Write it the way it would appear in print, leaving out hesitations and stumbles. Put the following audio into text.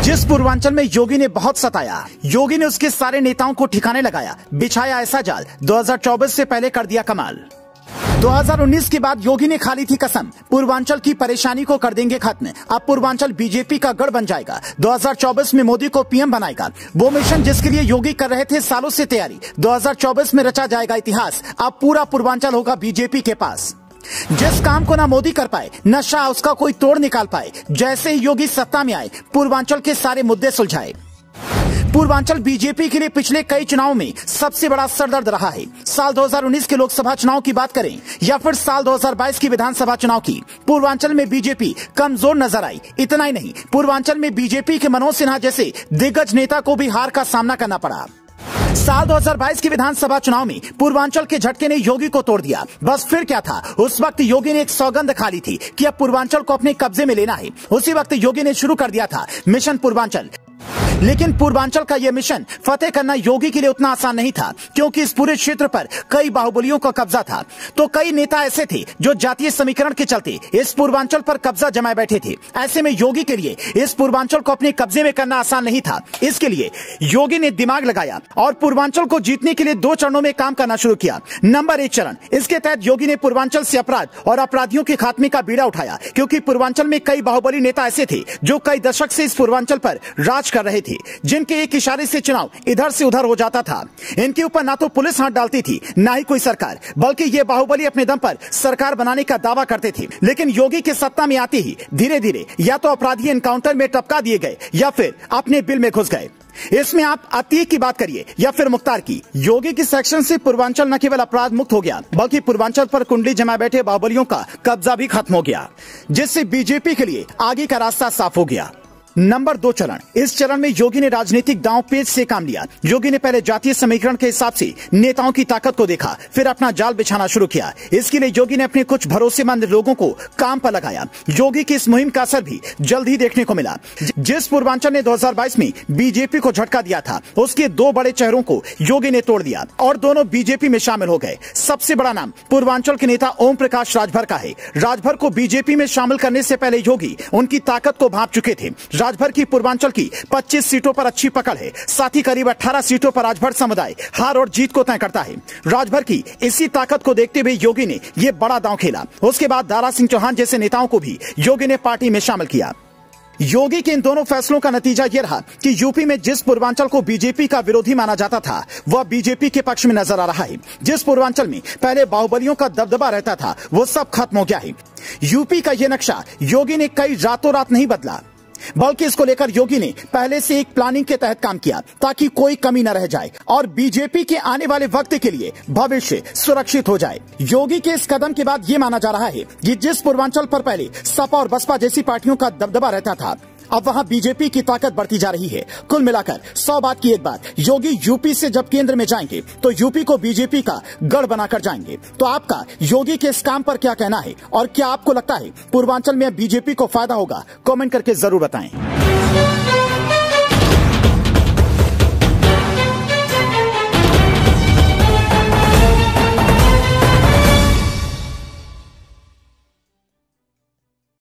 जिस पूर्वांचल में योगी ने बहुत सताया, योगी ने उसके सारे नेताओं को ठिकाने लगाया, बिछाया ऐसा जाल, 2024 से पहले कर दिया कमाल। 2019 के बाद योगी ने खाली थी कसम, पूर्वांचल की परेशानी को कर देंगे खत्म। अब पूर्वांचल बीजेपी का गढ़ बन जाएगा, 2024 में मोदी को पीएम बनाएगा। वो मिशन जिसके लिए योगी कर रहे थे सालों से तैयारी, 2024 में रचा जाएगा इतिहास। अब पूरा पूर्वांचल होगा बीजेपी के पास। जिस काम को ना मोदी कर पाए, न शाह उसका कोई तोड़ निकाल पाए, जैसे ही योगी सत्ता में आए पूर्वांचल के सारे मुद्दे सुलझाए। पूर्वांचल बीजेपी के लिए पिछले कई चुनावों में सबसे बड़ा सरदर्द रहा है। साल 2019 के लोकसभा चुनाव की बात करें या फिर साल 2022 की विधानसभा चुनाव की, पूर्वांचल में बीजेपी कमजोर नजर आई। इतना ही नहीं, पूर्वांचल में बीजेपी के मनोज सिन्हा जैसे दिग्गज नेता को भी हार का सामना करना पड़ा। साल 2022 की विधानसभा चुनाव में पूर्वांचल के झटके ने योगी को तोड़ दिया। बस फिर क्या था, उस वक्त योगी ने एक सौगंध खा ली थी कि अब पूर्वांचल को अपने कब्जे में लेना है। उसी वक्त योगी ने शुरू कर दिया था मिशन पूर्वांचल। लेकिन पूर्वांचल का यह मिशन फतेह करना योगी के लिए उतना आसान नहीं था, क्योंकि इस पूरे क्षेत्र पर कई बाहुबलियों का कब्जा था। तो कई नेता ऐसे थे जो जातीय समीकरण के चलते इस पूर्वांचल पर कब्जा जमाए बैठे थे। ऐसे में योगी के लिए इस पूर्वांचल को अपने कब्जे में करना आसान नहीं था। इसके लिए योगी ने दिमाग लगाया और पूर्वांचल को जीतने के लिए 2 चरणों में काम करना शुरू किया। नंबर 1 चरण, इसके तहत योगी ने पूर्वांचल से अपराध और अपराधियों के खात्मे का बीड़ा उठाया, क्योंकि पूर्वांचल में कई बाहुबली नेता ऐसे थे जो कई दशक से इस पूर्वांचल पर राज कर रहे थे, जिनके एक इशारे से चुनाव इधर से उधर हो जाता था। इनके ऊपर ना तो पुलिस हाथ डालती थी, ना ही कोई सरकार, बल्कि ये बाहुबली अपने दम पर सरकार बनाने का दावा करते थे। लेकिन योगी के सत्ता में आते ही धीरे धीरे या तो अपराधी एनकाउंटर में टपका दिए गए या फिर अपने बिल में घुस गए। इसमें आप अतीक की बात करिए या फिर मुख्तार की, योगी की सेक्शन से पूर्वांचल न केवल अपराध मुक्त हो गया, बल्कि पूर्वांचल पर कुंडली जमा बैठे बाहुबलियों का कब्जा भी खत्म हो गया, जिससे बीजेपी के लिए आगे का रास्ता साफ हो गया। नंबर 2 चरण, इस चरण में योगी ने राजनीतिक दांव पेच से काम लिया। योगी ने पहले जातीय समीकरण के हिसाब से नेताओं की ताकत को देखा, फिर अपना जाल बिछाना शुरू किया। इसके लिए योगी ने अपने कुछ भरोसेमंद लोगों को काम पर लगाया। योगी की इस मुहिम का असर भी जल्द ही देखने को मिला। जिस पूर्वांचल ने 2022 में बीजेपी को झटका दिया था, उसके 2 बड़े चेहरों को योगी ने तोड़ दिया और दोनों बीजेपी में शामिल हो गए। सबसे बड़ा नाम पूर्वांचल के नेता ओम प्रकाश राजभर का है। राजभर को बीजेपी में शामिल करने से पहले योगी उनकी ताकत को भांप चुके थे। राजभर की पूर्वांचल की 25 सीटों पर अच्छी पकड़ है, साथ ही करीब 18 सीटों पर राजभर समुदाय हार और जीत को तय करता है। राजभर की इसी ताकत को देखते हुए योगी ने यह बड़ा दांव खेला। उसके बाद दारा सिंह चौहान जैसे नेताओं को भी योगी ने पार्टी में शामिल किया। योगी के इन दोनों फैसलों का नतीजा यह रहा कि यूपी में जिस पूर्वांचल को बीजेपी का विरोधी माना जाता था, वह बीजेपी के पक्ष में नजर आ रहा है। जिस पूर्वांचल में पहले बाहुबलियों का दबदबा रहता था, वो सब खत्म हो गया है। यूपी का यह नक्शा योगी ने कई रातों रात नहीं बदला, बल्कि इसको लेकर योगी ने पहले से एक प्लानिंग के तहत काम किया, ताकि कोई कमी न रह जाए और बीजेपी के आने वाले वक्त के लिए भविष्य सुरक्षित हो जाए। योगी के इस कदम के बाद ये माना जा रहा है कि जिस पूर्वांचल पर पहले सपा और बसपा जैसी पार्टियों का दबदबा रहता था, अब वहां बीजेपी की ताकत बढ़ती जा रही है। कुल मिलाकर 100 बात की एक बात, योगी यूपी से जब केंद्र में जाएंगे तो यूपी को बीजेपी का गढ़ बनाकर जाएंगे। तो आपका योगी के इस काम पर क्या कहना है और क्या आपको लगता है पूर्वांचल में बीजेपी को फायदा होगा? कमेंट करके जरूर बताएं।